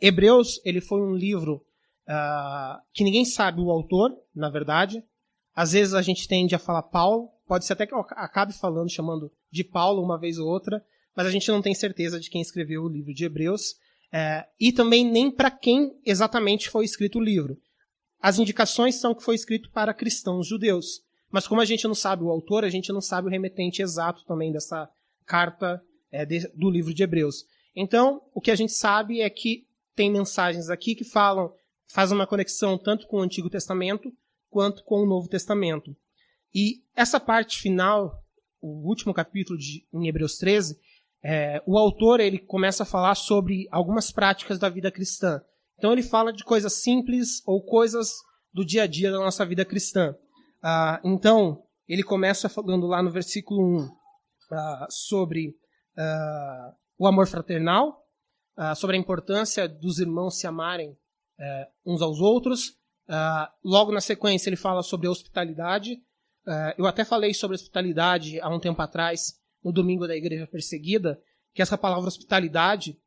Hebreus, ele foi um livro que ninguém sabe o autor, na verdade. Às vezes a gente tende a falar Paulo, pode ser até que eu acabe chamando de Paulo uma vez ou outra, mas a gente não tem certeza de quem escreveu o livro de Hebreus, e também nem para quem exatamente foi escrito o livro. As indicações são que foi escrito para cristãos judeus, mas como a gente não sabe o autor, a gente não sabe o remetente exato também dessa carta do livro de Hebreus. Então, o que a gente sabe é que tem mensagens aqui que fazem uma conexão tanto com o Antigo Testamento quanto com o Novo Testamento. E essa parte final, o último capítulo em Hebreus 13, o autor ele começa a falar sobre algumas práticas da vida cristã. Então ele fala de coisas simples ou coisas do dia a dia da nossa vida cristã. Então, ele começa falando lá no versículo 1 sobre o amor fraternal, sobre a importância dos irmãos se amarem uns aos outros. Logo na sequência ele fala sobre a hospitalidade. Eu até falei sobre hospitalidade há um tempo atrás, no domingo da Igreja Perseguida, que essa palavra hospitalidade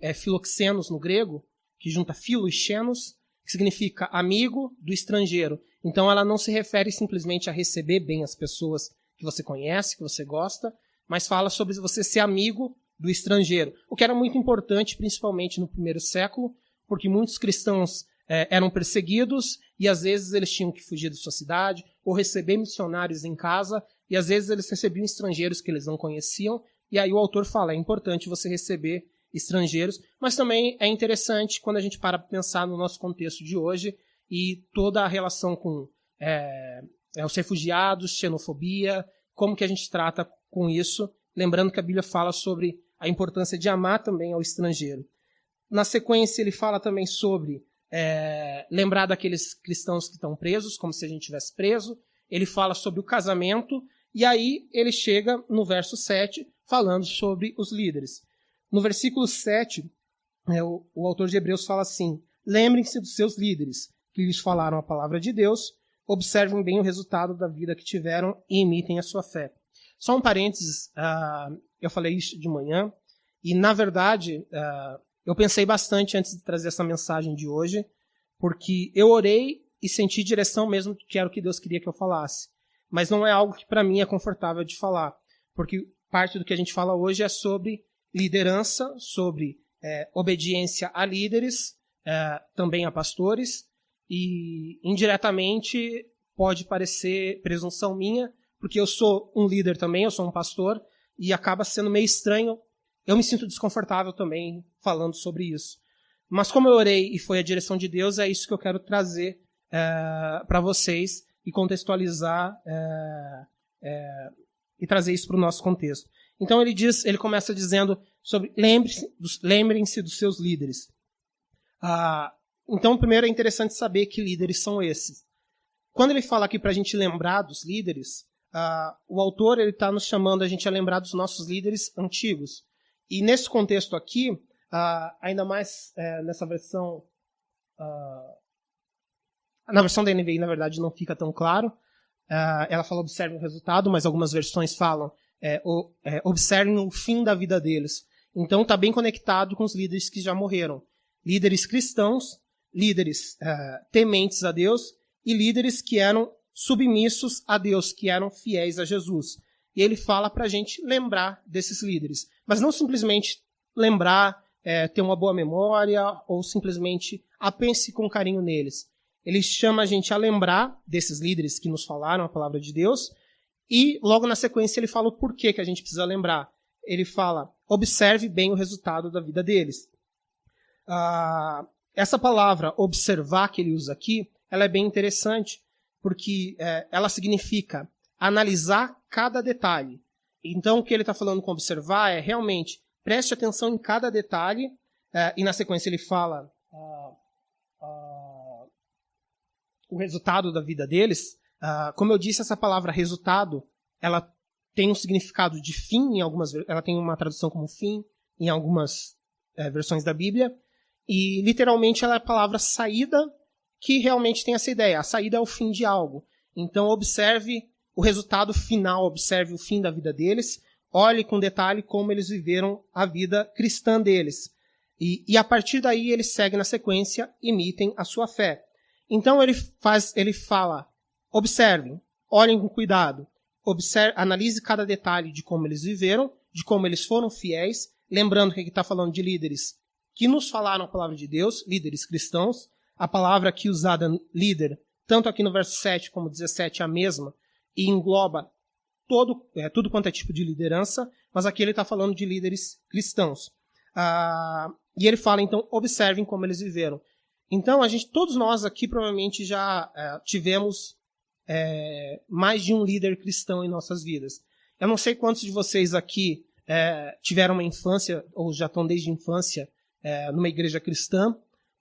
é philoxenos no grego, que junta philo e xenos, que significa amigo do estrangeiro. Então ela não se refere simplesmente a receber bem as pessoas que você conhece, que você gosta, mas fala sobre você ser amigo do estrangeiro. O que era muito importante, principalmente no primeiro século, porque muitos cristãos eram perseguidos e às vezes eles tinham que fugir da sua cidade ou receber missionários em casa e às vezes eles recebiam estrangeiros que eles não conheciam e aí o autor fala, é importante você receber estrangeiros, mas também é interessante quando a gente para pensar no nosso contexto de hoje e toda a relação com os refugiados, xenofobia, como que a gente trata com isso, lembrando que a Bíblia fala sobre a importância de amar também ao estrangeiro. Na sequência ele fala também sobre lembrar daqueles cristãos que estão presos, como se a gente estivesse preso. Ele fala sobre o casamento, e aí ele chega no verso 7, falando sobre os líderes. No versículo 7, o autor de Hebreus fala assim, lembrem-se dos seus líderes, que lhes falaram a palavra de Deus, observem bem o resultado da vida que tiveram e imitem a sua fé. Só um parênteses, eu falei isso de manhã, e na verdade eu pensei bastante antes de trazer essa mensagem de hoje, porque eu orei e senti direção mesmo que era o que Deus queria que eu falasse. Mas não é algo que para mim é confortável de falar, porque parte do que a gente fala hoje é sobre liderança, sobre obediência a líderes, também a pastores, e indiretamente pode parecer presunção minha, porque eu sou um líder também, eu sou um pastor, e acaba sendo meio estranho. Eu me sinto desconfortável também falando sobre isso. Mas como eu orei e foi a direção de Deus, é isso que eu quero trazer para vocês e contextualizar e trazer isso para o nosso contexto. Então ele começa dizendo sobre lembrem-se dos seus líderes. Então primeiro é interessante saber que líderes são esses. Quando ele fala aqui para a gente lembrar dos líderes, o autor está nos chamando a gente a lembrar dos nossos líderes antigos. E nesse contexto aqui, ainda mais nessa versão... na versão da NVI, na verdade, não fica tão claro. Ela fala observem o resultado, mas algumas versões falam observem o fim da vida deles. Então está bem conectado com os líderes que já morreram. Líderes cristãos, líderes tementes a Deus e líderes que eram submissos a Deus, que eram fiéis a Jesus. E ele fala para a gente lembrar desses líderes. Mas não simplesmente lembrar, ter uma boa memória ou simplesmente pense com carinho neles. Ele chama a gente a lembrar desses líderes que nos falaram a palavra de Deus e logo na sequência ele fala o porquê que a gente precisa lembrar. Ele fala, observe bem o resultado da vida deles. Essa palavra observar que ele usa aqui, ela é bem interessante porque ela significa analisar cada detalhe. Então, o que ele está falando com observar é realmente preste atenção em cada detalhe, e na sequência ele fala o resultado da vida deles. Como eu disse, essa palavra resultado, ela tem um significado de fim, ela tem uma tradução como fim em algumas versões da Bíblia, e literalmente ela é a palavra saída, que realmente tem essa ideia. A saída é o fim de algo. Então, observe o resultado final, observe o fim da vida deles, olhe com detalhe como eles viveram a vida cristã deles. E a partir daí ele segue na sequência, imitem a sua fé. Então ele fala, observem, olhem com cuidado, analise cada detalhe de como eles viveram, de como eles foram fiéis, lembrando que aqui está falando de líderes que nos falaram a palavra de Deus, líderes cristãos. A palavra aqui usada, líder, tanto aqui no verso 7 como 17 é a mesma, e engloba tudo quanto é tipo de liderança, mas aqui ele está falando de líderes cristãos. E ele fala, então, observem como eles viveram. Então, todos nós aqui provavelmente já tivemos mais de um líder cristão em nossas vidas. Eu não sei quantos de vocês aqui tiveram uma infância, ou já estão desde a infância, numa igreja cristã,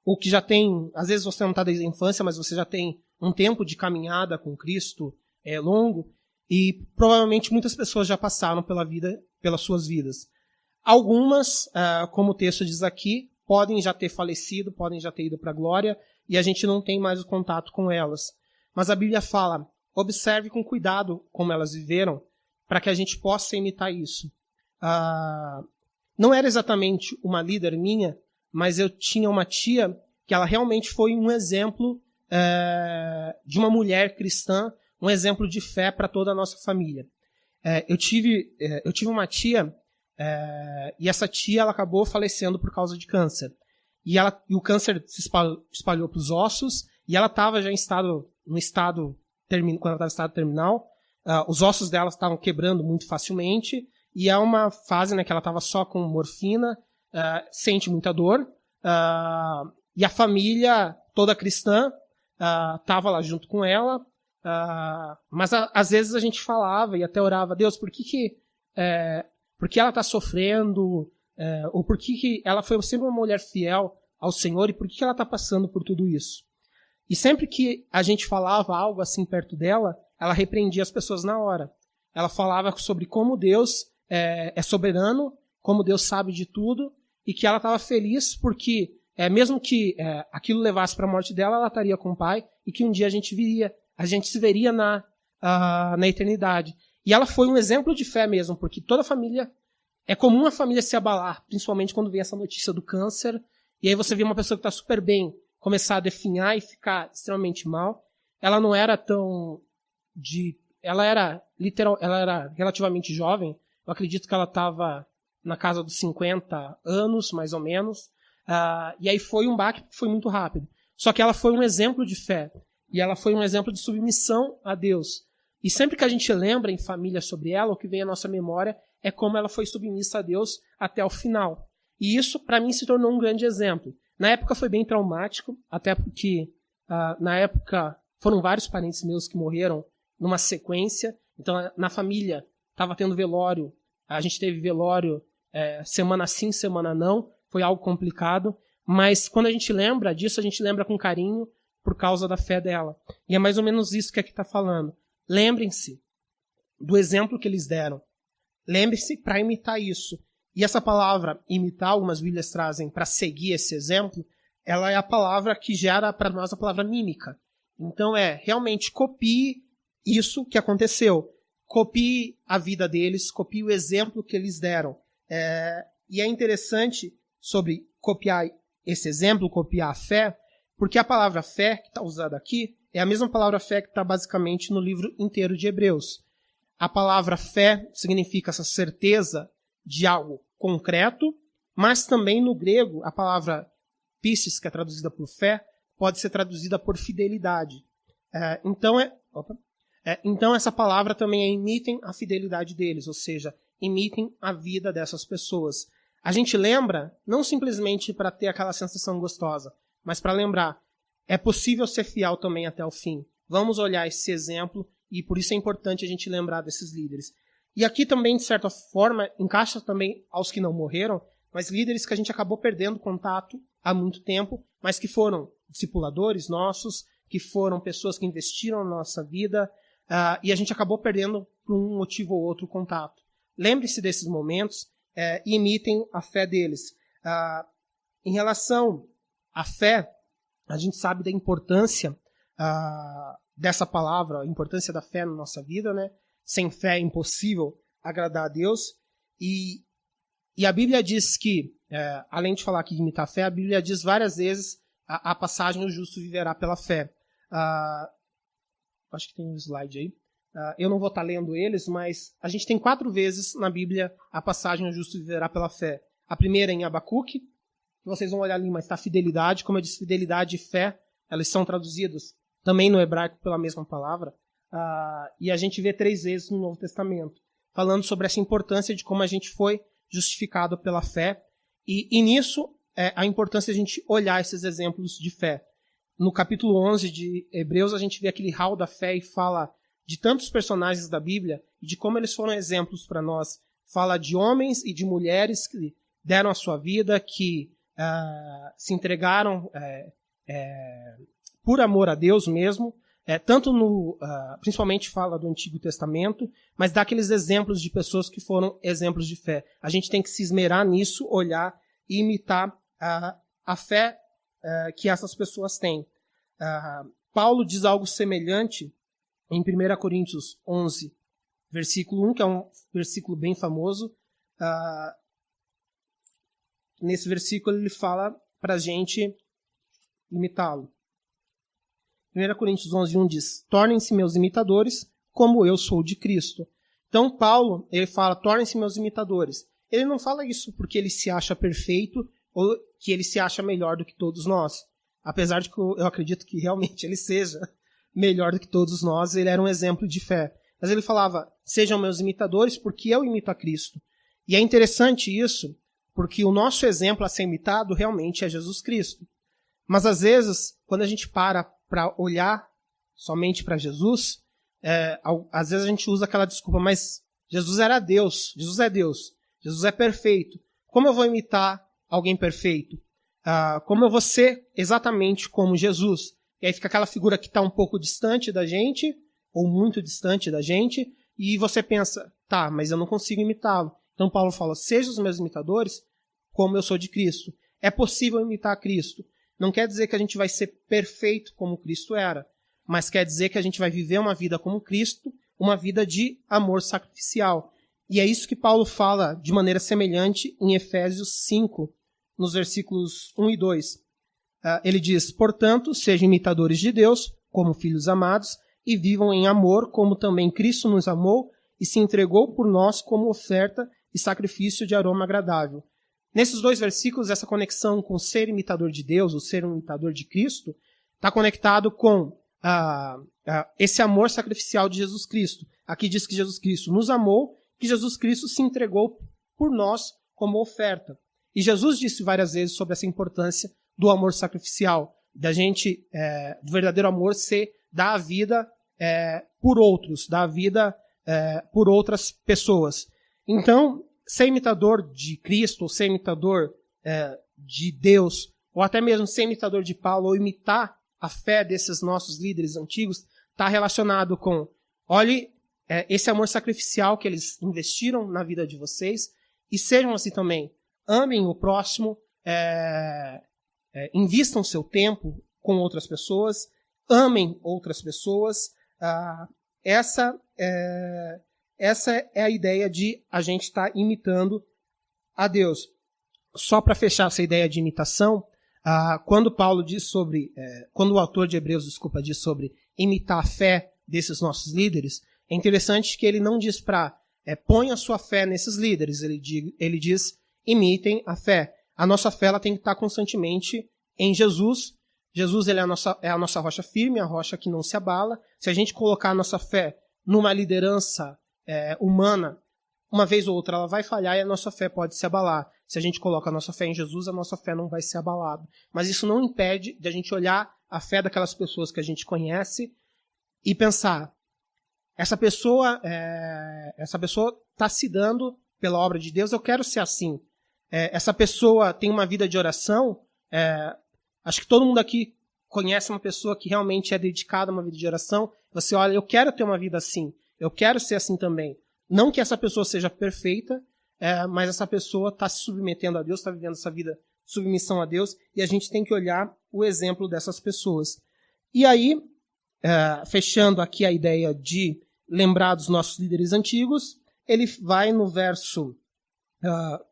ou que já tem, às vezes você não está desde a infância, mas você já tem um tempo de caminhada com Cristo longo, e provavelmente muitas pessoas já passaram pelas suas vidas. Algumas, como o texto diz aqui, podem já ter falecido, podem já ter ido para a glória, e a gente não tem mais o contato com elas. Mas a Bíblia fala, observe com cuidado como elas viveram, para que a gente possa imitar isso. Não era exatamente uma líder minha, mas eu tinha uma tia que ela realmente foi um exemplo de uma mulher cristã, um exemplo de fé para toda a nossa família. Eu tive uma tia, e essa tia ela acabou falecendo por causa de câncer. E o câncer se espalhou para os ossos, e ela estava já quando ela estava em estado terminal, os ossos dela estavam quebrando muito facilmente, e é uma fase, né, que ela estava só com morfina, sente muita dor, e a família toda cristã estava lá junto com ela, mas às vezes a gente falava e até orava, Deus, por que ela está sofrendo, ou por que ela foi sempre uma mulher fiel ao Senhor, e por que ela está passando por tudo isso? E sempre que a gente falava algo assim perto dela, ela repreendia as pessoas na hora. Ela falava sobre como Deus é soberano, como Deus sabe de tudo, e que ela estava feliz porque, mesmo que aquilo levasse para a morte dela, ela estaria com o Pai, e que um dia a gente se veria na eternidade. E ela foi um exemplo de fé mesmo, porque toda família, é comum a família se abalar, principalmente quando vem essa notícia do câncer, e aí você vê uma pessoa que está super bem começar a definhar e ficar extremamente mal. Ela não era ela era relativamente jovem. Eu acredito que ela estava na casa dos 50 anos, mais ou menos. E aí foi um baque que foi muito rápido. Só que ela foi um exemplo de fé. E ela foi um exemplo de submissão a Deus. E sempre que a gente lembra em família sobre ela, o que vem à nossa memória é como ela foi submissa a Deus até o final. E isso, para mim, se tornou um grande exemplo. Na época foi bem traumático, até porque na época foram vários parentes meus que morreram numa sequência. Então, na família, estava tendo velório. A gente teve velório semana sim, semana não. Foi algo complicado. Mas quando a gente lembra disso, a gente lembra com carinho por causa da fé dela. E é mais ou menos isso que aqui está falando. Lembrem-se do exemplo que eles deram. Lembre-se para imitar isso. E essa palavra imitar, algumas Bíblias trazem para seguir esse exemplo, ela é a palavra que gera para nós a palavra mímica. Então realmente copie isso que aconteceu. Copie a vida deles, copie o exemplo que eles deram. E é interessante sobre copiar esse exemplo, copiar a fé, porque a palavra fé que está usada aqui é a mesma palavra fé que está basicamente no livro inteiro de Hebreus. A palavra fé significa essa certeza de algo concreto, mas também no grego a palavra pistis, que é traduzida por fé, pode ser traduzida por fidelidade. Então essa palavra também imitem a fidelidade deles, ou seja, imitem a vida dessas pessoas. A gente lembra não simplesmente para ter aquela sensação gostosa, mas para lembrar, é possível ser fiel também até o fim. Vamos olhar esse exemplo e por isso é importante a gente lembrar desses líderes. E aqui também, de certa forma, encaixa também aos que não morreram, mas líderes que a gente acabou perdendo contato há muito tempo, mas que foram discipuladores nossos, que foram pessoas que investiram na nossa vida, e a gente acabou perdendo por um motivo ou outro contato. Lembre-se desses momentos e imitem a fé deles. Em relação à fé, a gente sabe da importância dessa palavra, a importância da fé na nossa vida, né? Sem fé é impossível agradar a Deus. E E a Bíblia diz que, além de falar aqui de imitar a fé, a Bíblia diz várias vezes a passagem: o justo viverá pela fé. Acho que tem um slide aí. Eu não vou estar lendo eles, mas a gente tem 4 vezes na Bíblia a passagem: o justo viverá pela fé. A primeira é em Abacuque. Vocês vão olhar ali, mas está fidelidade. Como eu disse, fidelidade e fé, elas são traduzidas também no hebraico pela mesma palavra. E a gente vê 3 vezes no Novo Testamento, falando sobre essa importância de como a gente foi justificado pela fé. E nisso, a importância de a gente olhar esses exemplos de fé. No capítulo 11 de Hebreus, a gente vê aquele hall da fé e fala de tantos personagens da Bíblia e de como eles foram exemplos para nós. Fala de homens e de mulheres que deram a sua vida, que se entregaram por amor a Deus mesmo. Principalmente fala do Antigo Testamento, mas dá aqueles exemplos de pessoas que foram exemplos de fé. A gente tem que se esmerar nisso, olhar e imitar a fé que essas pessoas têm. Paulo diz algo semelhante em 1 Coríntios 11, versículo 1, que é um versículo bem famoso. Nesse versículo ele fala para a gente imitá-lo. 1 Coríntios 11, 1 diz: tornem-se meus imitadores, como eu sou de Cristo. Então Paulo, ele fala: tornem-se meus imitadores. Ele não fala isso porque ele se acha perfeito ou que ele se acha melhor do que todos nós. Apesar de que eu acredito que realmente ele seja melhor do que todos nós, ele era um exemplo de fé. Mas ele falava: sejam meus imitadores porque eu imito a Cristo. E é interessante isso, porque o nosso exemplo a ser imitado realmente é Jesus Cristo. Mas às vezes, quando a gente para olhar somente para Jesus, às vezes a gente usa aquela desculpa: mas Jesus era Deus, Jesus é Deus, Jesus é perfeito. Como eu vou imitar alguém perfeito? Como eu vou ser exatamente como Jesus? E aí fica aquela figura que está um pouco distante da gente, ou muito distante da gente, e você pensa: tá, mas eu não consigo imitá-lo. Então Paulo fala: sejam os meus imitadores como eu sou de Cristo. É possível imitar Cristo. Não quer dizer que a gente vai ser perfeito como Cristo era, mas quer dizer que a gente vai viver uma vida como Cristo, uma vida de amor sacrificial. E é isso que Paulo fala de maneira semelhante em Efésios 5, nos versículos 1 e 2. Ele diz: portanto, sejam imitadores de Deus, como filhos amados, e vivam em amor, como também Cristo nos amou e se entregou por nós como oferta e sacrifício de aroma agradável. Nesses 2 versículos, essa conexão com ser imitador de Deus, ou ser um imitador de Cristo, está conectado com esse amor sacrificial de Jesus Cristo. Aqui diz que Jesus Cristo nos amou, que Jesus Cristo se entregou por nós como oferta. E Jesus disse várias vezes sobre essa importância do amor sacrificial, da gente, do verdadeiro amor, dar a vida por outros, dar a vida por outras pessoas. Então, ser imitador de Cristo, ou ser imitador de Deus, ou até mesmo ser imitador de Paulo, ou imitar a fé desses nossos líderes antigos, está relacionado com: olhe esse amor sacrificial que eles investiram na vida de vocês, e sejam assim também. Amem o próximo, invistam seu tempo com outras pessoas, amem outras pessoas. Essa é a ideia de a gente estar imitando a Deus. Só para fechar essa ideia de imitação, quando Paulo diz sobre, quando o autor de Hebreus, diz sobre imitar a fé desses nossos líderes, é interessante que ele não diz para ponha a sua fé nesses líderes, ele diz: imitem a fé. A nossa fé ela tem que estar constantemente em Jesus. Jesus ele é a nossa rocha firme, a rocha que não se abala. Se a gente colocar a nossa fé numa liderança humana, uma vez ou outra ela vai falhar e a nossa fé pode se abalar. Se a gente coloca a nossa fé em Jesus, a nossa fé não vai ser abalada. Mas isso não impede de a gente olhar a fé daquelas pessoas que a gente conhece e pensar: essa pessoa está se dando pela obra de Deus, eu quero ser assim. Essa pessoa tem uma vida de oração. Acho que todo mundo aqui conhece uma pessoa que realmente é dedicada a uma vida de oração. Você olha: eu quero ter uma vida assim. Eu quero ser assim também. Não que essa pessoa seja perfeita, mas essa pessoa está se submetendo a Deus, está vivendo essa vida de submissão a Deus, e a gente tem que olhar o exemplo dessas pessoas. E aí, fechando aqui a ideia de lembrar dos nossos líderes antigos, ele vai no verso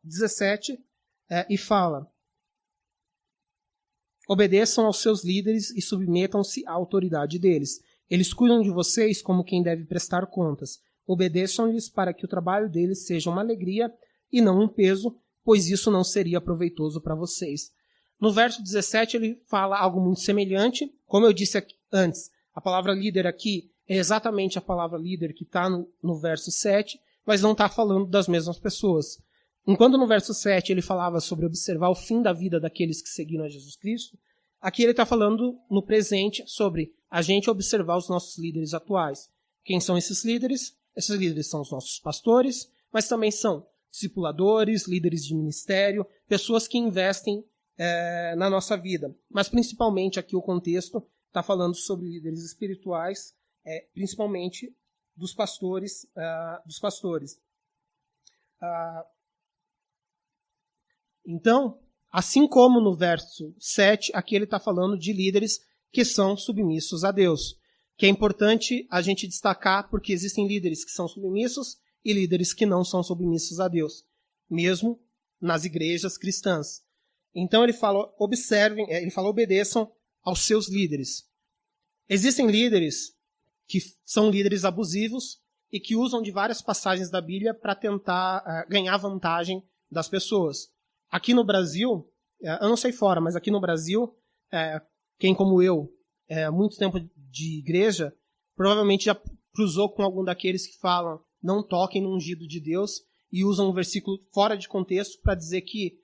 17, e fala: obedeçam aos seus líderes e submetam-se à autoridade deles. Eles cuidam de vocês como quem deve prestar contas. Obedeçam-lhes para que o trabalho deles seja uma alegria e não um peso, pois isso não seria proveitoso para vocês. No verso 17 ele fala algo muito semelhante. Como eu disse antes, a palavra líder aqui é exatamente a palavra líder que está no verso 7, mas não está falando das mesmas pessoas. Enquanto no verso 7 ele falava sobre observar o fim da vida daqueles que seguiram a Jesus Cristo, aqui ele está falando no presente sobre a gente observar os nossos líderes atuais. Quem são esses líderes? Esses líderes são os nossos pastores, mas também são discipuladores, líderes de ministério, pessoas que investem na nossa vida. Mas principalmente aqui o contexto está falando sobre líderes espirituais, principalmente dos pastores. Então, assim como no verso 7, aqui ele está falando de líderes que são submissos a Deus, que é importante a gente destacar porque existem líderes que são submissos e líderes que não são submissos a Deus, mesmo nas igrejas cristãs. Então ele fala, obedeçam aos seus líderes. Existem líderes que são líderes abusivos e que usam de várias passagens da Bíblia para tentar ganhar vantagem das pessoas. Aqui no Brasil, eu não sei fora, mas aqui no Brasil, quem como eu, muito tempo de igreja, provavelmente já cruzou com algum daqueles que falam não toquem no ungido de Deus e usam um versículo fora de contexto para dizer que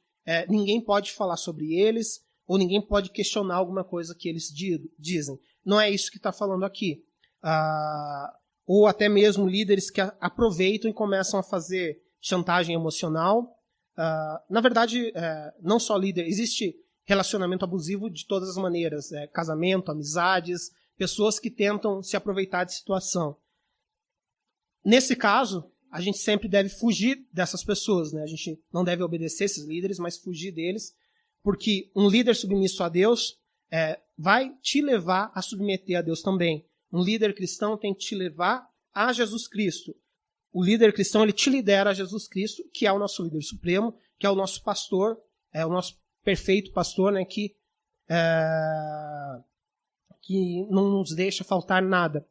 ninguém pode falar sobre eles ou ninguém pode questionar alguma coisa que eles dizem. Não é isso que está falando aqui. Ou até mesmo líderes que aproveitam e começam a fazer chantagem emocional. Na verdade, não só líder, existe relacionamento abusivo de todas as maneiras. Casamento, amizades, pessoas que tentam se aproveitar de situação. Nesse caso, a gente sempre deve fugir dessas pessoas, né? A gente não deve obedecer esses líderes, mas fugir deles, porque um líder submisso a Deus vai te levar a submeter a Deus também. Um líder cristão tem que te levar a Jesus Cristo. O líder cristão, ele te lidera a Jesus Cristo, que é o nosso líder supremo, que é o nosso pastor, o nosso perfeito pastor, né, que não nos deixa faltar nada.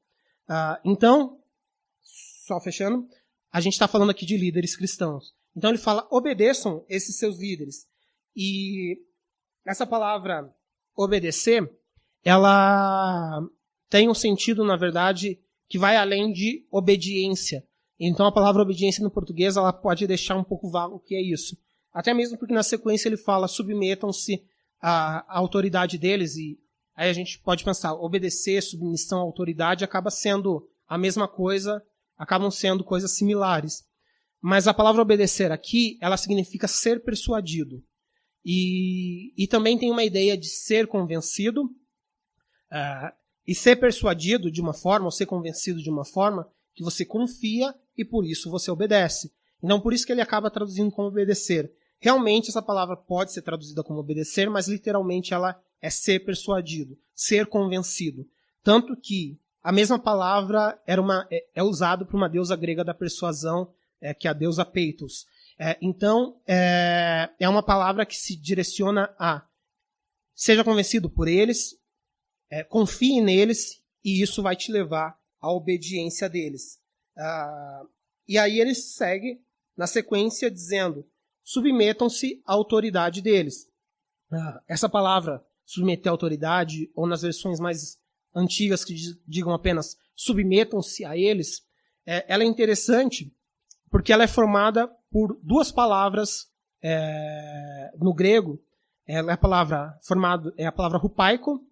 Então, só fechando, a gente está falando aqui de líderes cristãos. Então ele fala, obedeçam esses seus líderes. E essa palavra obedecer, ela tem um sentido, na verdade, que vai além de obediência. Então a palavra obediência no português, ela pode deixar um pouco vago o que é isso. Até mesmo porque na sequência ele fala, submetam-se à autoridade deles, e aí a gente pode pensar, obedecer, submissão à autoridade acaba sendo a mesma coisa, acabam sendo coisas similares. Mas a palavra obedecer aqui, ela significa ser persuadido. E também tem uma ideia de ser convencido, e ser persuadido de uma forma, ou ser convencido de uma forma, que você confia e por isso você obedece. Então por isso que ele acaba traduzindo como obedecer. Realmente essa palavra pode ser traduzida como obedecer, mas literalmente ela é ser persuadido, ser convencido. Tanto que a mesma palavra é usada por uma deusa grega da persuasão, que é a deusa Peitos. Então, é uma palavra que se direciona a seja convencido por eles, confie neles, e isso vai te levar à obediência deles. E aí ele segue na sequência dizendo, submetam-se à autoridade deles. Essa palavra, submeter à autoridade, ou nas versões mais antigas que digam apenas submetam-se a eles, ela é interessante porque ela é formada por duas palavras no grego. Ela é a palavra hupaiko,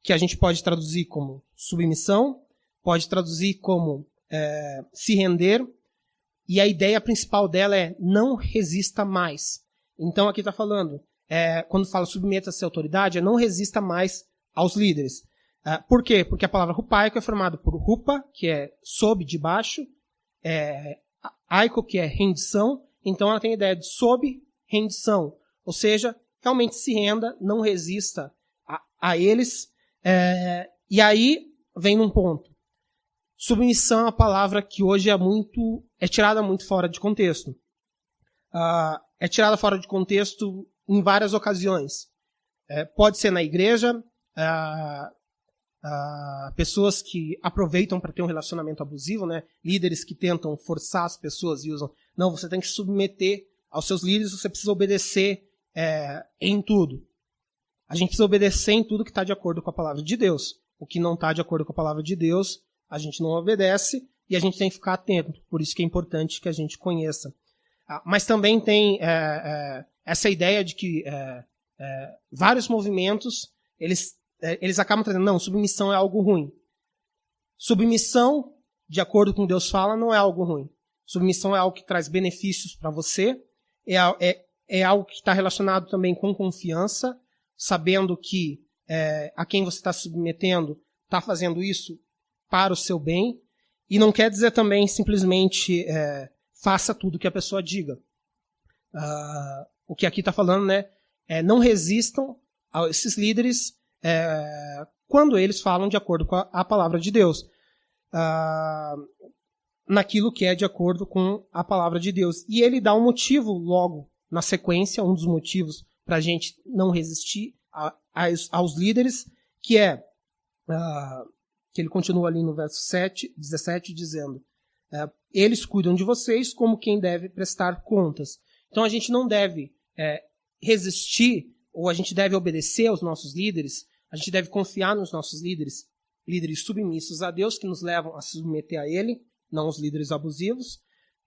que a gente pode traduzir como submissão, pode traduzir como se render, e a ideia principal dela é não resista mais. Então aqui está falando, quando fala submeta-se à autoridade, não resista mais aos líderes. Por quê? Porque a palavra hupaiko é formada por hupa, que é sob, de baixo, aiko, que é rendição, então ela tem a ideia de sob, rendição. Ou seja, realmente se renda, não resista a eles. E aí vem num ponto. Submissão é uma palavra que hoje é tirada muito fora de contexto. é tirada fora de contexto em várias ocasiões. Pode ser na igreja, pessoas que aproveitam para ter um relacionamento abusivo, né? Líderes que tentam forçar as pessoas e usam, não, você tem que se submeter aos seus líderes, você precisa obedecer em tudo. A gente precisa obedecer em tudo que está de acordo com a palavra de Deus. O que não está de acordo com a palavra de Deus, a gente não obedece e a gente tem que ficar atento. Por isso que é importante que a gente conheça. Mas também tem essa ideia de que vários movimentos, eles acabam trazendo, não, submissão é algo ruim. Submissão, de acordo com o que Deus fala, não é algo ruim. Submissão é algo que traz benefícios para você, é algo que está relacionado também com confiança, sabendo que a quem você está submetendo está fazendo isso para o seu bem, e não quer dizer também simplesmente faça tudo que a pessoa diga. O que aqui está falando, né, não resistam a esses líderes quando eles falam de acordo com a palavra de Deus. Naquilo que é de acordo com a palavra de Deus. E ele dá um motivo logo na sequência, um dos motivos para a gente não resistir aos líderes, que que ele continua ali no verso 17, dizendo, eles cuidam de vocês como quem deve prestar contas. Então a gente não deve resistir, ou a gente deve obedecer aos nossos líderes, a gente deve confiar nos nossos líderes submissos a Deus, que nos levam a se submeter a Ele, não os líderes abusivos,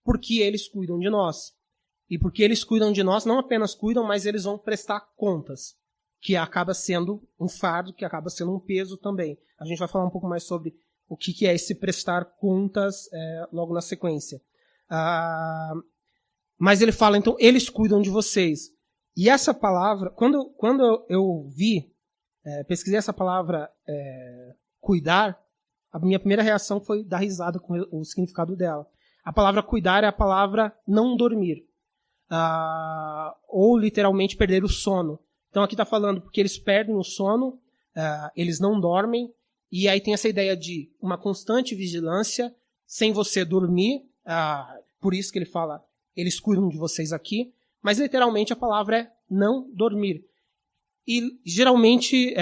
porque eles cuidam de nós. E porque eles cuidam de nós, não apenas cuidam, mas eles vão prestar contas, que acaba sendo um fardo, que acaba sendo um peso também. A gente vai falar um pouco mais sobre o que é esse prestar contas logo na sequência. Mas ele fala, então, eles cuidam de vocês. E essa palavra, quando eu pesquisei essa palavra cuidar, a minha primeira reação foi dar risada com o significado dela. A palavra cuidar é a palavra não dormir. Ou literalmente perder o sono. Então aqui está falando porque eles perdem o sono, eles não dormem, e aí tem essa ideia de uma constante vigilância, sem você dormir, por isso que ele fala, eles cuidam de vocês aqui, mas literalmente a palavra é não dormir. E geralmente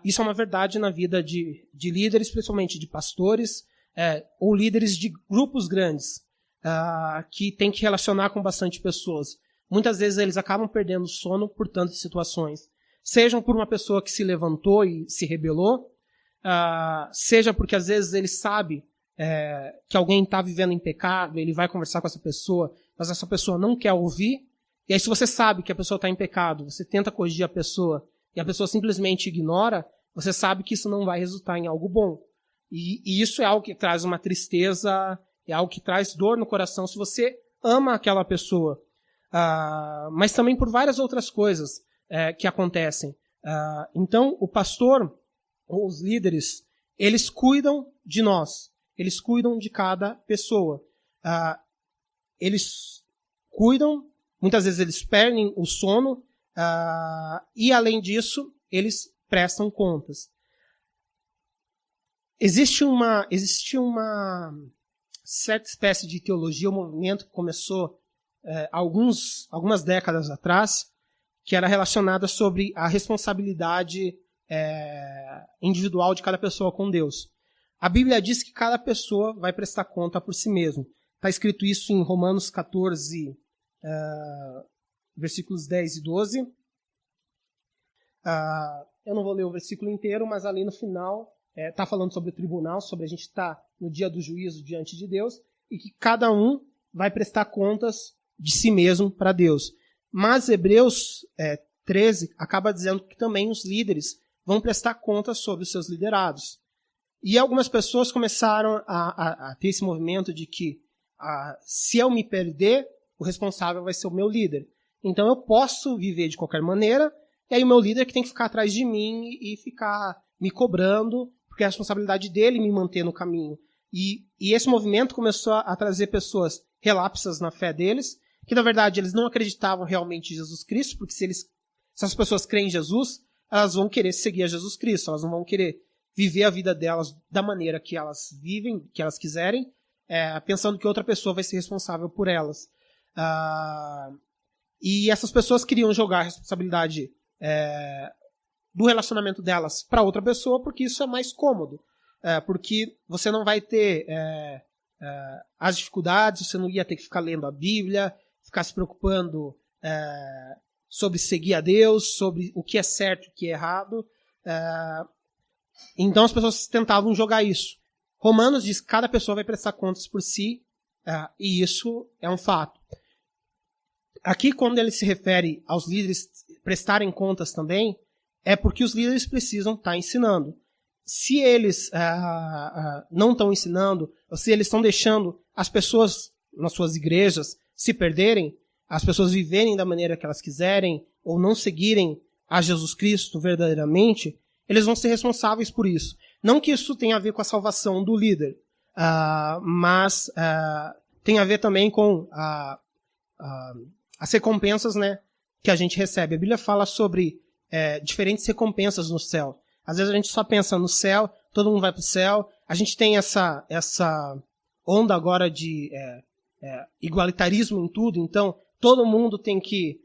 isso é uma verdade na vida de líderes, principalmente de pastores, ou líderes de grupos grandes, que tem que relacionar com bastante pessoas. Muitas vezes eles acabam perdendo sono por tantas situações. Sejam por uma pessoa que se levantou e se rebelou, seja porque às vezes ele sabe que alguém está vivendo em pecado, ele vai conversar com essa pessoa, mas essa pessoa não quer ouvir. E aí se você sabe que a pessoa está em pecado, você tenta corrigir a pessoa e a pessoa simplesmente ignora, você sabe que isso não vai resultar em algo bom. E isso é algo que traz uma tristeza, é algo que traz dor no coração se você ama aquela pessoa. Mas também por várias outras coisas que acontecem. Então, o pastor, ou os líderes, eles cuidam de nós. Eles cuidam de cada pessoa. Eles cuidam, muitas vezes eles perdem o sono, e além disso, eles prestam contas. Existe uma certa espécie de teologia, um movimento que começou algumas décadas atrás, que era relacionada sobre a responsabilidade individual de cada pessoa com Deus. A Bíblia diz que cada pessoa vai prestar conta por si mesmo. Está escrito isso em Romanos 14, versículos 10 e 12. Eu não vou ler o versículo inteiro, mas ali no final está falando sobre o tribunal, sobre a gente estar no dia do juízo diante de Deus, e que cada um vai prestar contas de si mesmo para Deus. Mas Hebreus 13 acaba dizendo que também os líderes vão prestar contas sobre os seus liderados. E algumas pessoas começaram a ter esse movimento de que se eu me perder, o responsável vai ser o meu líder. Então eu posso viver de qualquer maneira, e aí o meu líder que tem que ficar atrás de mim e ficar me cobrando, porque é a responsabilidade dele me manter no caminho. E esse movimento começou a trazer pessoas relapsas na fé deles, que na verdade eles não acreditavam realmente em Jesus Cristo, porque se as pessoas creem em Jesus, elas vão querer seguir a Jesus Cristo, elas não vão querer viver a vida delas da maneira que elas vivem, que elas quiserem, pensando que outra pessoa vai ser responsável por elas. E essas pessoas queriam jogar a responsabilidade do relacionamento delas para outra pessoa, porque isso é mais cômodo. Porque você não vai ter as dificuldades, você não ia ter que ficar lendo a Bíblia, ficar se preocupando sobre seguir a Deus, sobre o que é certo e o que é errado. Então as pessoas tentavam jogar isso. Romanos diz que cada pessoa vai prestar contas por si, e isso é um fato. Aqui, quando ele se refere aos líderes prestarem contas também, é porque os líderes precisam estar ensinando. Se eles não estão ensinando, ou se eles estão deixando as pessoas nas suas igrejas se perderem, as pessoas viverem da maneira que elas quiserem, ou não seguirem a Jesus Cristo verdadeiramente, eles vão ser responsáveis por isso. Não que isso tenha a ver com a salvação do líder, mas tem a ver também com as recompensas, né, que a gente recebe. A Bíblia fala sobre diferentes recompensas no céu. Às vezes a gente só pensa no céu, todo mundo vai para o céu. A gente tem essa onda agora de igualitarismo em tudo, então todo mundo tem que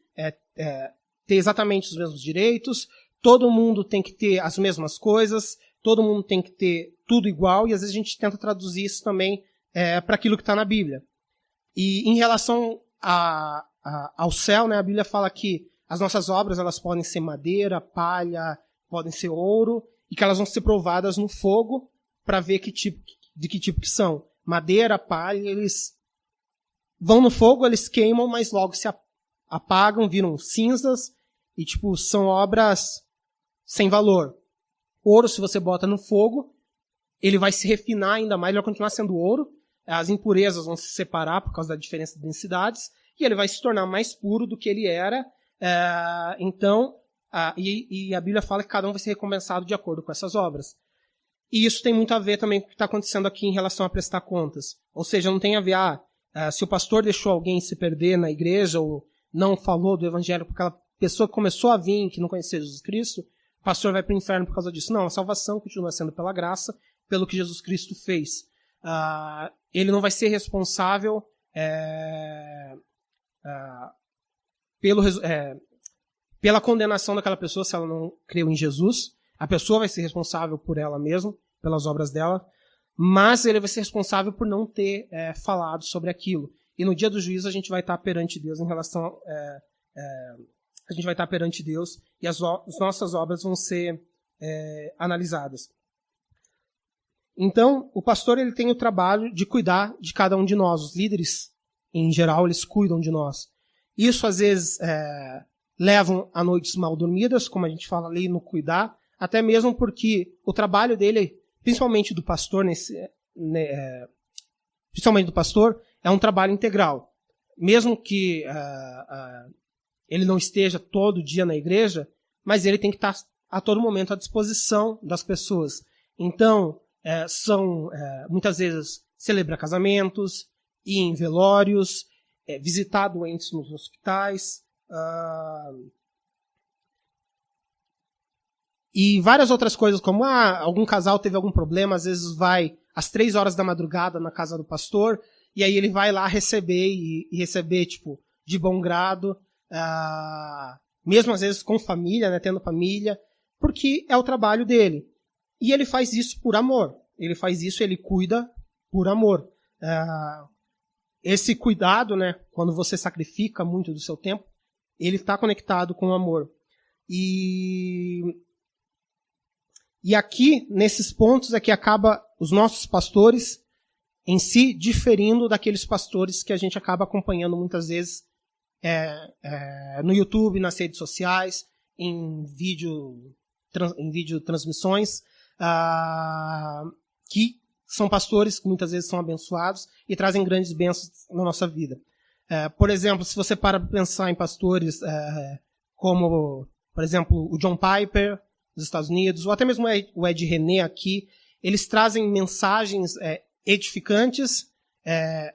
ter exatamente os mesmos direitos, todo mundo tem que ter as mesmas coisas, todo mundo tem que ter tudo igual, e às vezes a gente tenta traduzir isso também para aquilo que está na Bíblia. E em relação ao céu, né, a Bíblia fala que as nossas obras elas podem ser madeira, palha, podem ser ouro, e que elas vão ser provadas no fogo para ver de que tipo que são. Madeira, palha, eles vão no fogo, eles queimam, mas logo se apagam, viram cinzas, e são obras sem valor. Ouro, se você bota no fogo, ele vai se refinar ainda mais, ele vai continuar sendo ouro, as impurezas vão se separar por causa da diferença de densidades, e ele vai se tornar mais puro do que ele era. Então, e a Bíblia fala que cada um vai ser recompensado de acordo com essas obras. E isso tem muito a ver também com o que está acontecendo aqui em relação a prestar contas. Ou seja, não tem a ver, se o pastor deixou alguém se perder na igreja, ou não falou do evangelho porque aquela pessoa que começou a vir, que não conhecia Jesus Cristo, o pastor vai para o inferno por causa disso. Não, a salvação continua sendo pela graça, pelo que Jesus Cristo fez. Ele não vai ser responsável pela condenação daquela pessoa se ela não creu em Jesus. A pessoa vai ser responsável por ela mesma, pelas obras dela, mas ele vai ser responsável por não ter falado sobre aquilo. E no dia do juízo a gente vai estar perante Deus em relação a gente vai estar perante Deus e as nossas obras vão ser analisadas. Então, o pastor ele tem o trabalho de cuidar de cada um de nós. Os líderes, em geral, eles cuidam de nós. Isso, às vezes, levam a noites mal dormidas, como a gente fala ali no cuidar, até mesmo porque o trabalho dele, principalmente do pastor, principalmente do pastor, é um trabalho integral. Mesmo que ele não esteja todo dia na igreja, mas ele tem que estar a todo momento à disposição das pessoas. Então, muitas vezes celebra casamentos, ir em velórios, visitar doentes nos hospitais, e várias outras coisas, como algum casal teve algum problema, às vezes vai às 3 horas da madrugada na casa do pastor, e aí ele vai lá receber, e receber, de bom grado, mesmo às vezes com família, né, tendo família, porque é o trabalho dele. E ele faz isso por amor. Ele cuida por amor. Esse cuidado, né, quando você sacrifica muito do seu tempo, ele está conectado com o amor. E aqui, nesses pontos, é que acaba os nossos pastores em si diferindo daqueles pastores que a gente acaba acompanhando muitas vezes no YouTube, nas redes sociais, em vídeo transmissões, que são pastores que muitas vezes são abençoados e trazem grandes bênçãos na nossa vida. Por exemplo, se você para pensar em pastores como, por exemplo, o John Piper, dos Estados Unidos, ou até mesmo o Ed René aqui, eles trazem mensagens edificantes,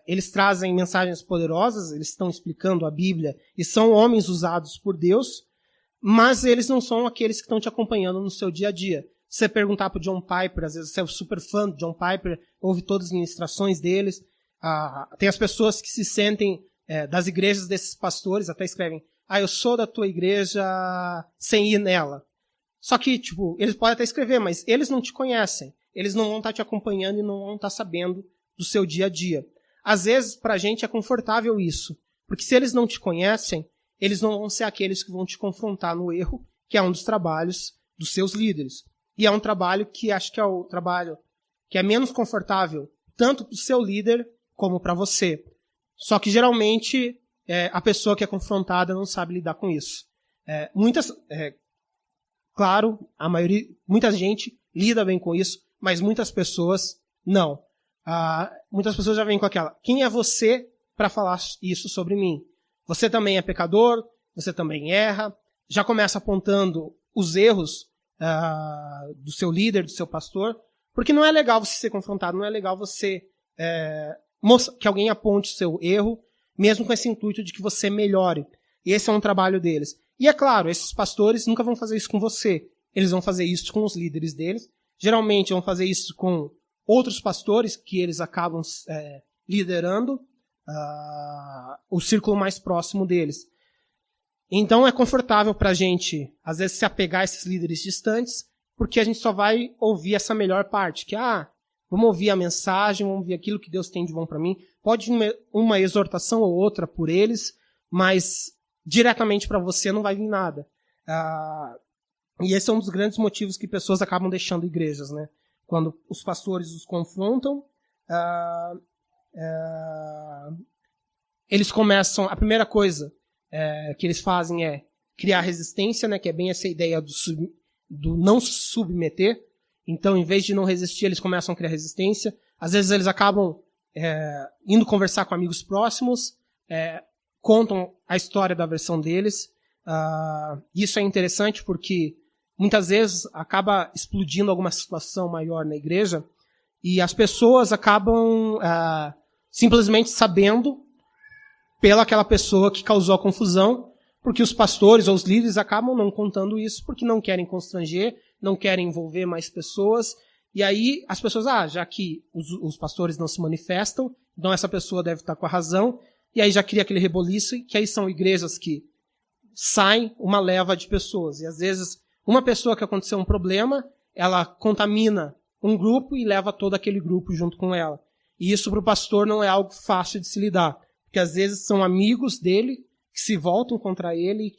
eles trazem mensagens poderosas, eles estão explicando a Bíblia e são homens usados por Deus, mas eles não são aqueles que estão te acompanhando no seu dia a dia. Se você perguntar para o John Piper, às vezes você é super fã do John Piper, ouve todas as ministrações deles, tem as pessoas que se sentem das igrejas desses pastores, até escrevem, eu sou da tua igreja sem ir nela. Só que, tipo, eles podem até escrever, mas eles não te conhecem. Eles não vão estar te acompanhando e não vão estar sabendo do seu dia a dia. Às vezes, pra gente é confortável isso. Porque se eles não te conhecem, eles não vão ser aqueles que vão te confrontar no erro, que é um dos trabalhos dos seus líderes. E é um trabalho que acho que é o trabalho que é menos confortável, tanto para o seu líder como para você. Só que, geralmente, a pessoa que é confrontada não sabe lidar com isso. Claro, muita gente lida bem com isso, mas muitas pessoas não. Muitas pessoas já vêm com aquela, quem é você para falar isso sobre mim? Você também é pecador, você também erra, já começa apontando os erros do seu líder, do seu pastor, porque não é legal você ser confrontado, não é legal você que alguém aponte o seu erro, mesmo com esse intuito de que você melhore. E esse é um trabalho deles. E é claro, esses pastores nunca vão fazer isso com você. Eles vão fazer isso com os líderes deles. Geralmente vão fazer isso com outros pastores que eles acabam liderando o círculo mais próximo deles. Então é confortável para a gente, às vezes, se apegar a esses líderes distantes, porque a gente só vai ouvir essa melhor parte, que vamos ouvir a mensagem, vamos ouvir aquilo que Deus tem de bom para mim. Pode uma exortação ou outra por eles, mas diretamente para você não vai vir nada. E esse é um dos grandes motivos que pessoas acabam deixando igrejas, né? Quando os pastores os confrontam, eles começam... A primeira coisa que eles fazem é criar resistência, né? Que é bem essa ideia do não se submeter. Então, em vez de não resistir, eles começam a criar resistência. Às vezes eles acabam indo conversar com amigos próximos, contam a história da versão deles. Isso é interessante porque muitas vezes acaba explodindo alguma situação maior na igreja e as pessoas acabam simplesmente sabendo pela aquela pessoa que causou a confusão, porque os pastores ou os líderes acabam não contando isso porque não querem constranger, não querem envolver mais pessoas. E aí as pessoas, já que os pastores não se manifestam, então essa pessoa deve estar com a razão. E aí já cria aquele reboliço, que aí são igrejas que saem uma leva de pessoas. E às vezes uma pessoa que aconteceu um problema, ela contamina um grupo e leva todo aquele grupo junto com ela. E isso para o pastor não é algo fácil de se lidar. Porque às vezes são amigos dele que se voltam contra ele e,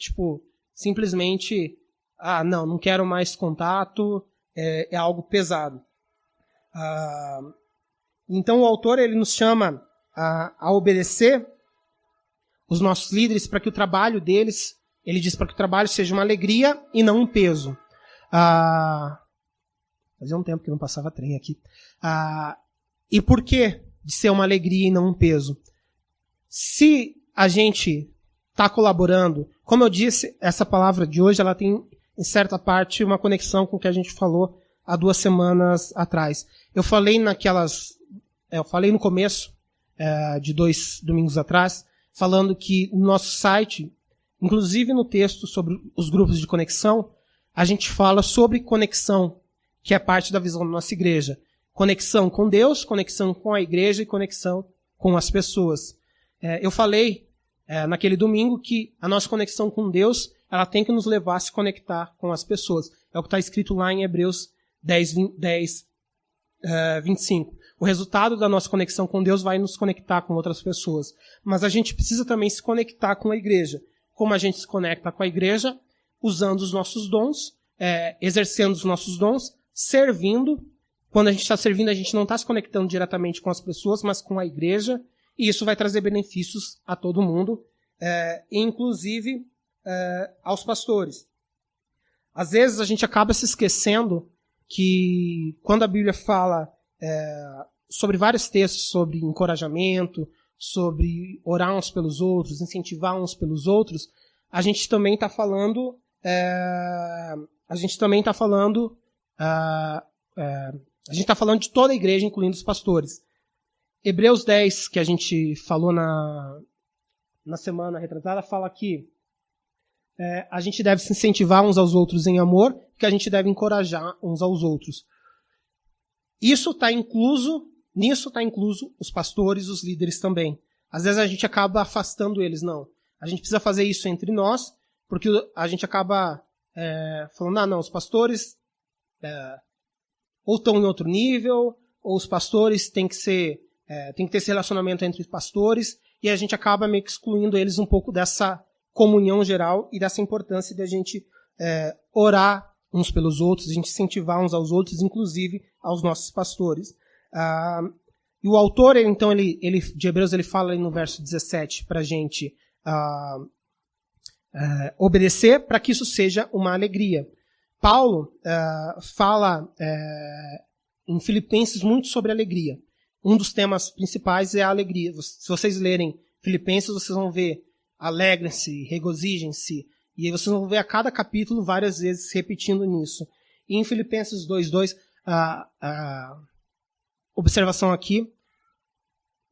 simplesmente, não quero mais contato, é algo pesado. Então o autor ele nos chama a obedecer os nossos líderes para que o trabalho deles, ele diz para que o trabalho seja uma alegria e não um peso. Fazia um tempo que não passava trem aqui. E por que de ser uma alegria e não um peso? Se a gente está colaborando, como eu disse, essa palavra de hoje ela tem, em certa parte, uma conexão com o que a gente falou há 2 semanas atrás. Eu falei no começo de 2 domingos atrás, falando que no nosso site, inclusive no texto sobre os grupos de conexão, a gente fala sobre conexão, que é parte da visão da nossa igreja. Conexão com Deus, conexão com a igreja e conexão com as pessoas. Eu falei naquele domingo que a nossa conexão com Deus ela tem que nos levar a se conectar com as pessoas. É o que está escrito lá em Hebreus 10:25. O resultado da nossa conexão com Deus vai nos conectar com outras pessoas. Mas a gente precisa também se conectar com a igreja. Como a gente se conecta com a igreja? Usando os nossos dons, exercendo os nossos dons, servindo. Quando a gente está servindo, a gente não está se conectando diretamente com as pessoas, mas com a igreja. E isso vai trazer benefícios a todo mundo, inclusive aos pastores. Às vezes a gente acaba se esquecendo que quando a Bíblia fala sobre vários textos sobre encorajamento, sobre orar uns pelos outros, incentivar uns pelos outros, a gente também está falando de toda a igreja, incluindo os pastores. Hebreus 10, que a gente falou na semana retratada, fala que a gente deve se incentivar uns aos outros em amor, que a gente deve encorajar uns aos outros. Nisso está incluso os pastores, os líderes também. às vezes a gente acaba afastando eles. Não, a gente precisa fazer isso entre nós, porque a gente acaba falando, não, os pastores ou estão em outro nível, ou os pastores tem que ter esse relacionamento entre os pastores, e a gente acaba meio que excluindo eles um pouco dessa comunhão geral e dessa importância de a gente orar uns pelos outros, a gente incentivar uns aos outros, inclusive aos nossos pastores. E o autor, então, de Hebreus, ele fala no verso 17 para a gente obedecer para que isso seja uma alegria. Paulo fala em Filipenses muito sobre alegria. Um dos temas principais é a alegria. Se vocês lerem Filipenses, vocês vão ver alegrem-se, regozijem-se. E aí vocês vão ver a cada capítulo várias vezes repetindo nisso. E em Filipenses 2:2, observação aqui.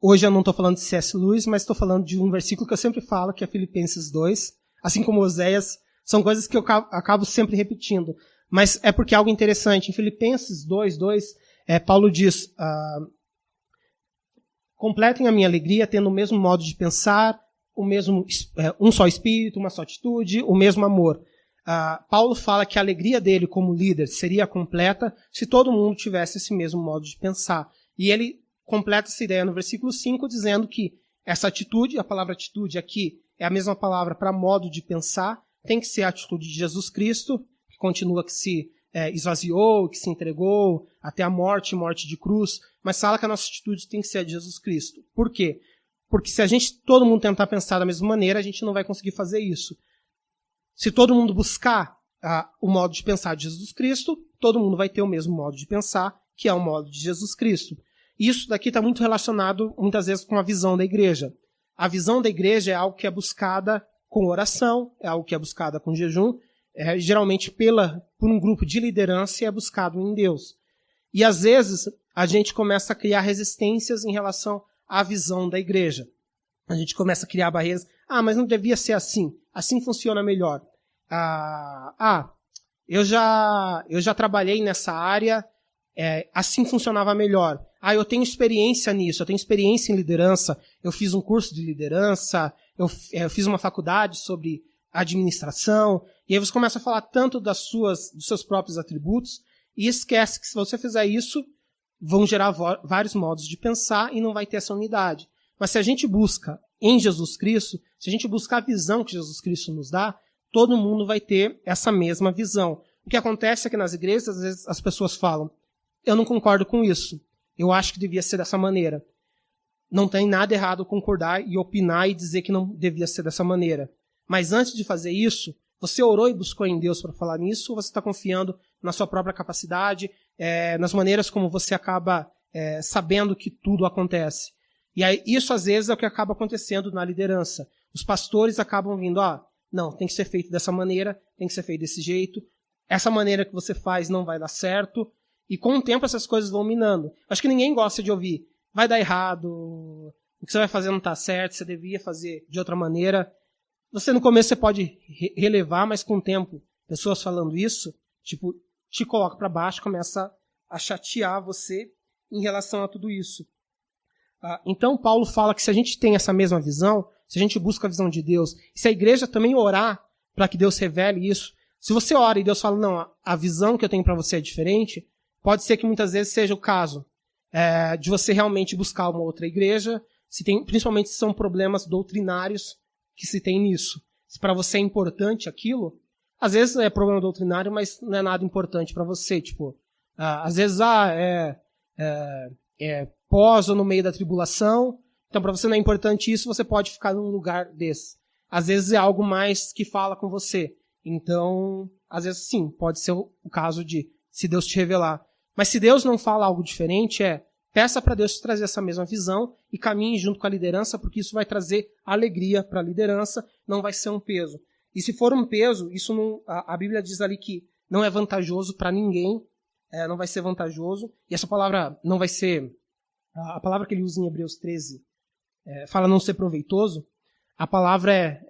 Hoje eu não estou falando de C.S. Lewis, mas estou falando de um versículo que eu sempre falo, que é Filipenses 2. Assim como Oséias, são coisas que eu acabo sempre repetindo. Mas é porque é algo interessante. Em Filipenses 2:2, Paulo diz, completem a minha alegria tendo o mesmo modo de pensar, um só espírito, uma só atitude, o mesmo amor. Paulo fala que a alegria dele como líder seria completa se todo mundo tivesse esse mesmo modo de pensar. E ele completa essa ideia no versículo 5, dizendo que essa atitude, a palavra atitude aqui é a mesma palavra para modo de pensar, tem que ser a atitude de Jesus Cristo, que continua que se esvaziou, que se entregou até a morte de cruz, mas fala que a nossa atitude tem que ser a de Jesus Cristo. Por quê? Porque se todo mundo tentar pensar da mesma maneira, a gente não vai conseguir fazer isso. Se todo mundo buscar o modo de pensar de Jesus Cristo, todo mundo vai ter o mesmo modo de pensar, que é o modo de Jesus Cristo. Isso daqui está muito relacionado, muitas vezes, com a visão da igreja. A visão da igreja é algo que é buscada com oração, é algo que é buscada com jejum, geralmente por um grupo de liderança e é buscado em Deus. E às vezes a gente começa a criar resistências em relação à visão da igreja. A gente começa a criar barreiras. Mas não devia ser assim. Assim funciona melhor. Eu já trabalhei nessa área, assim funcionava melhor. Eu tenho experiência nisso, eu tenho experiência em liderança, eu fiz um curso de liderança, eu fiz uma faculdade sobre administração, e aí você começa a falar tanto dos seus próprios atributos, e esquece que se você fizer isso, vão gerar vários modos de pensar e não vai ter essa unidade. Mas se a gente busca em Jesus Cristo, se a gente buscar a visão que Jesus Cristo nos dá, todo mundo vai ter essa mesma visão. O que acontece é que nas igrejas, às vezes as pessoas falam, eu não concordo com isso, eu acho que devia ser dessa maneira. Não tem nada errado concordar e opinar e dizer que não devia ser dessa maneira. Mas antes de fazer isso, você orou e buscou em Deus para falar nisso, ou você está confiando na sua própria capacidade, nas maneiras como você acaba sabendo que tudo acontece. E aí, isso às vezes é o que acaba acontecendo na liderança. Os pastores acabam vindo, não, tem que ser feito dessa maneira, tem que ser feito desse jeito, essa maneira que você faz não vai dar certo, e com o tempo essas coisas vão minando. Acho que ninguém gosta de ouvir, vai dar errado, o que você vai fazer não está certo, você devia fazer de outra maneira. No começo você pode relevar, mas com o tempo, pessoas falando isso, te coloca para baixo, começa a chatear você em relação a tudo isso. Então Paulo fala que se a gente tem essa mesma visão, se a gente busca a visão de Deus, e se a igreja também orar para que Deus revele isso, se você ora e Deus fala, não, a visão que eu tenho para você é diferente, pode ser que muitas vezes seja o caso de você realmente buscar uma outra igreja, principalmente se são problemas doutrinários que se tem nisso. Se para você é importante aquilo, às vezes é problema doutrinário, mas não é nada importante para você. Às vezes pós ou no meio da tribulação, então para você não é importante isso, você pode ficar num lugar desse. Às vezes é algo mais que fala com você. Então, às vezes sim, pode ser o caso de se Deus te revelar. Mas se Deus não fala algo diferente, peça para Deus te trazer essa mesma visão e caminhe junto com a liderança, porque isso vai trazer alegria para a liderança, não vai ser um peso. E se for um peso, isso não, a Bíblia diz ali que não é vantajoso para ninguém, não vai ser vantajoso. E essa palavra não vai ser... A palavra que ele usa em Hebreus 13 fala não ser proveitoso. A palavra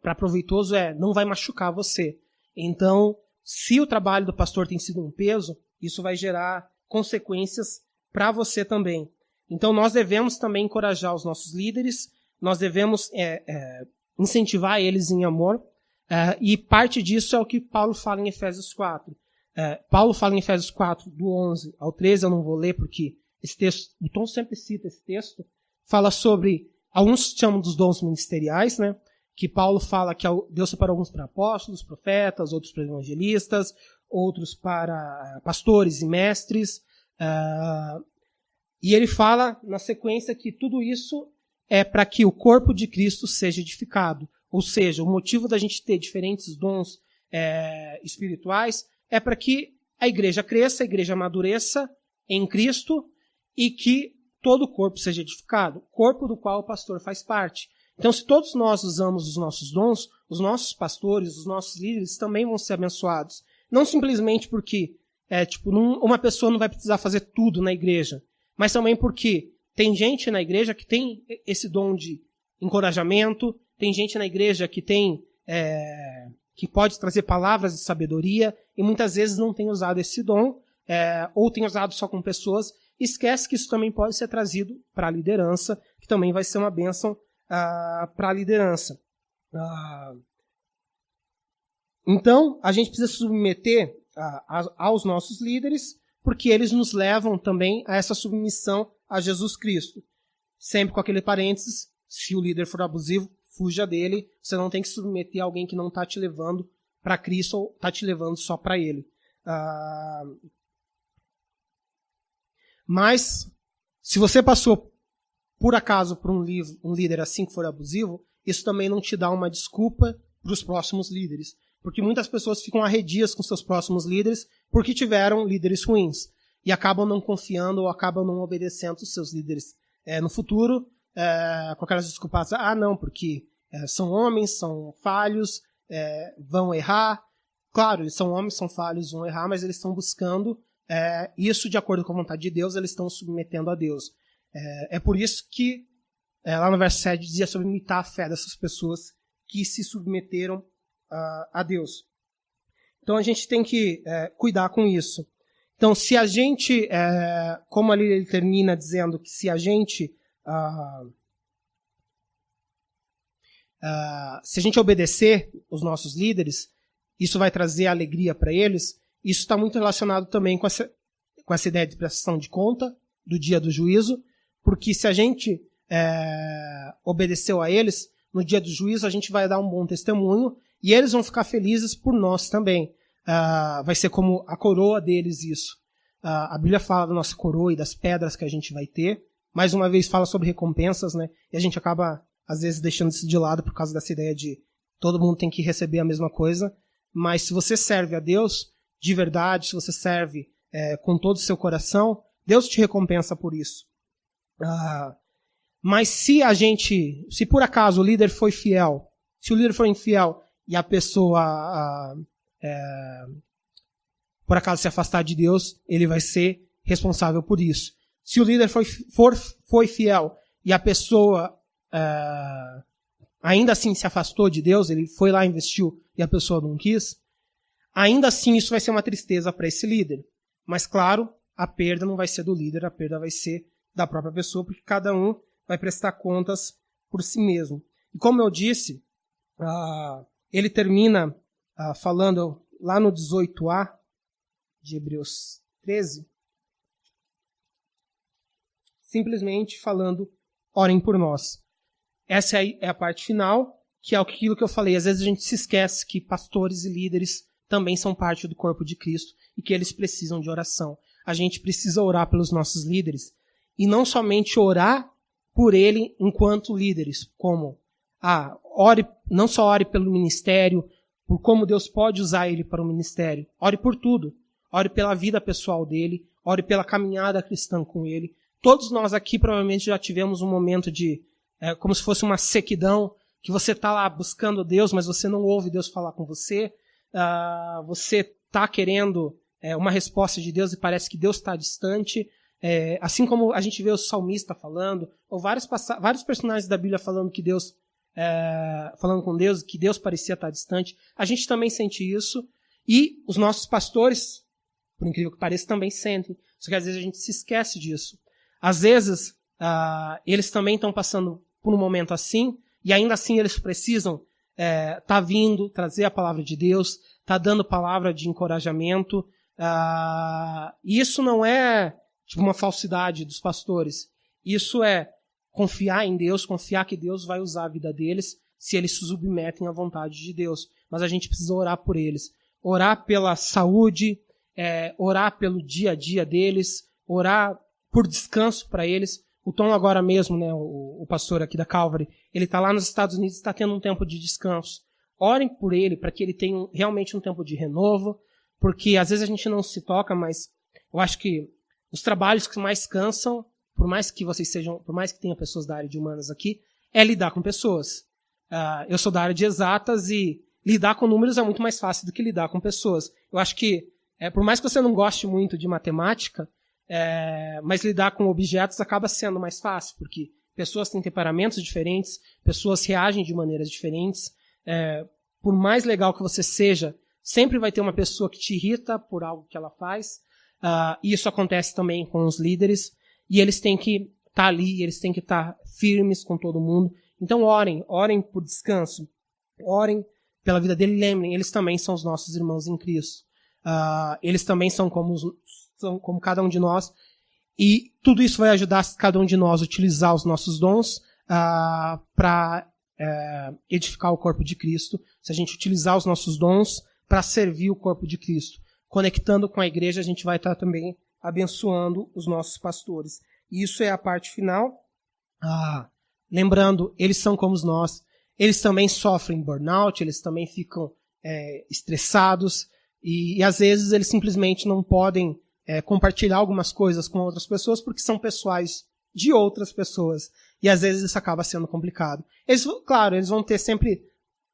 para proveitoso não vai machucar você. Então, se o trabalho do pastor tem sido um peso, isso vai gerar consequências para você também. Então, nós devemos também encorajar os nossos líderes nós devemos incentivar eles em amor, e parte disso é o que Paulo fala em Efésios 4. Paulo fala em Efésios 4, do 11 ao 13, eu não vou ler porque esse texto, o Tom sempre cita esse texto, fala sobre, alguns chamam dos dons ministeriais, né? Que Paulo fala que Deus separou alguns para apóstolos, profetas, outros para evangelistas, outros para pastores e mestres. E ele fala na sequência que tudo isso é para que o corpo de Cristo seja edificado. Ou seja, o motivo da gente ter diferentes dons espirituais é para que a igreja cresça, a igreja amadureça em Cristo e que todo o corpo seja edificado, corpo do qual o pastor faz parte. Então, se todos nós usamos os nossos dons, os nossos pastores, os nossos líderes também vão ser abençoados. Não simplesmente porque uma pessoa não vai precisar fazer tudo na igreja, mas também porque tem gente na igreja que tem esse dom de encorajamento, tem gente na igreja que tem que pode trazer palavras de sabedoria e muitas vezes não tem usado esse dom, ou tem usado só com pessoas. Esquece que isso também pode ser trazido para a liderança, que também vai ser uma bênção para a liderança. Então, a gente precisa se submeter aos nossos líderes, porque eles nos levam também a essa submissão a Jesus Cristo. Sempre com aquele parênteses, se o líder for abusivo, fuja dele. Você não tem que se submeter a alguém que não está te levando para Cristo ou está te levando só para ele. Mas, se você passou, por acaso, por um líder assim que for abusivo, isso também não te dá uma desculpa para os próximos líderes. Porque muitas pessoas ficam arredias com seus próximos líderes porque tiveram líderes ruins. E acabam não confiando ou acabam não obedecendo os seus líderes no futuro, com aquelas desculpas. Não, porque são homens, são falhos, vão errar. Claro, eles são homens, são falhos, vão errar, mas eles estão buscando isso de acordo com a vontade de Deus, eles estão submetendo a Deus. É por isso que lá no verso 7 dizia sobre imitar a fé dessas pessoas que se submeteram a Deus. Então a gente tem que cuidar com isso. Então se a gente, como ali ele termina dizendo que se a gente obedecer os nossos líderes, isso vai trazer alegria para eles. Isso está muito relacionado também com essa ideia de prestação de conta do dia do juízo, porque se a gente obedeceu a eles, no dia do juízo a gente vai dar um bom testemunho e eles vão ficar felizes por nós também. Vai ser como a coroa deles isso. A Bíblia fala da nossa coroa e das pedras que a gente vai ter. Mais uma vez fala sobre recompensas, né? E a gente acaba, às vezes, deixando isso de lado por causa dessa ideia de todo mundo tem que receber a mesma coisa. Mas se você serve a Deus de verdade, se você serve com todo o seu coração, Deus te recompensa por isso. Mas se por acaso o líder foi fiel, se o líder for infiel e a pessoa por acaso se afastar de Deus, ele vai ser responsável por isso. Se o líder foi fiel e a pessoa ainda assim se afastou de Deus, ele foi lá, investiu e a pessoa não quis, ainda assim isso vai ser uma tristeza para esse líder. Mas claro, a perda não vai ser do líder, a perda vai ser da própria pessoa, porque cada um vai prestar contas por si mesmo. E como eu disse, ele termina falando lá no 18a de Hebreus 13, simplesmente falando, orem por nós. Essa é a parte final, que é aquilo que eu falei. Às vezes a gente se esquece que pastores e líderes também são parte do corpo de Cristo e que eles precisam de oração. A gente precisa orar pelos nossos líderes e não somente orar por ele enquanto líderes, como não só ore pelo ministério, por como Deus pode usar ele para o ministério. Ore por tudo. Ore pela vida pessoal dele, ore pela caminhada cristã com ele. Todos nós aqui provavelmente já tivemos um momento de, como se fosse uma sequidão, que você está lá buscando Deus, mas você não ouve Deus falar com você. Você está querendo uma resposta de Deus e parece que Deus está distante. Assim como a gente vê o salmista falando, ou vários personagens da Bíblia falando que Deus, falando com Deus, que Deus parecia estar distante. A gente também sente isso. E os nossos pastores, por incrível que pareça, também sentem. Só que às vezes a gente se esquece disso. Às vezes, eles também estão passando por um momento assim, e ainda assim eles precisam tá vindo, trazer a palavra de Deus, tá dando palavra de encorajamento. Isso não é tipo uma falsidade dos pastores. Isso é confiar em Deus, confiar que Deus vai usar a vida deles se eles se submetem à vontade de Deus. Mas a gente precisa orar por eles. Orar pela saúde, orar pelo dia a dia deles, orar por descanso para eles. O Tom agora mesmo, né, o pastor aqui da Calvary, ele está lá nos Estados Unidos e está tendo um tempo de descanso. Orem por ele para que ele tenha realmente um tempo de renovo, porque às vezes a gente não se toca, mas eu acho que os trabalhos que mais cansam, por mais que tenham pessoas da área de humanas aqui, é lidar com pessoas. Eu sou da área de exatas e lidar com números é muito mais fácil do que lidar com pessoas. Eu acho que, por mais que você não goste muito de matemática, mas lidar com objetos acaba sendo mais fácil, porque pessoas têm temperamentos diferentes, pessoas reagem de maneiras diferentes. Por mais legal que você seja, sempre vai ter uma pessoa que te irrita por algo que ela faz. E isso acontece também com os líderes. E eles têm que estar ali, eles têm que estar firmes com todo mundo. Então orem por descanso. Orem pela vida dele. Lembrem, eles também são os nossos irmãos em Cristo. Eles também são como cada um de nós. E tudo isso vai ajudar cada um de nós a utilizar os nossos dons para edificar o corpo de Cristo. Se a gente utilizar os nossos dons para servir o corpo de Cristo. Conectando com a igreja, a gente vai estar também abençoando os nossos pastores. E isso é a parte final. Lembrando, eles são como nós. Eles também sofrem burnout, eles também ficam estressados. E às vezes eles simplesmente não podem compartilhar algumas coisas com outras pessoas porque são pessoais de outras pessoas. E às vezes isso acaba sendo complicado. Claro, eles vão ter sempre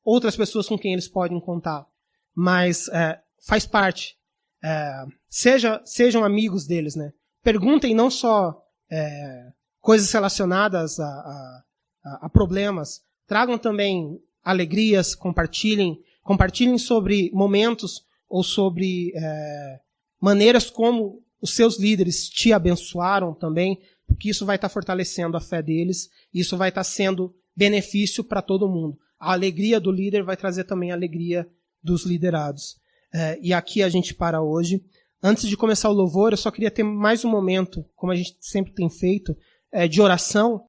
outras pessoas com quem eles podem contar. Mas faz parte. Sejam amigos deles, né? Perguntem não só coisas relacionadas a problemas. Tragam também alegrias, compartilhem sobre momentos ou sobre maneiras como os seus líderes te abençoaram também, porque isso vai estar fortalecendo a fé deles, e isso vai estar sendo benefício para todo mundo. A alegria do líder vai trazer também a alegria dos liderados. E aqui a gente para hoje. Antes de começar o louvor, eu só queria ter mais um momento, como a gente sempre tem feito, de oração.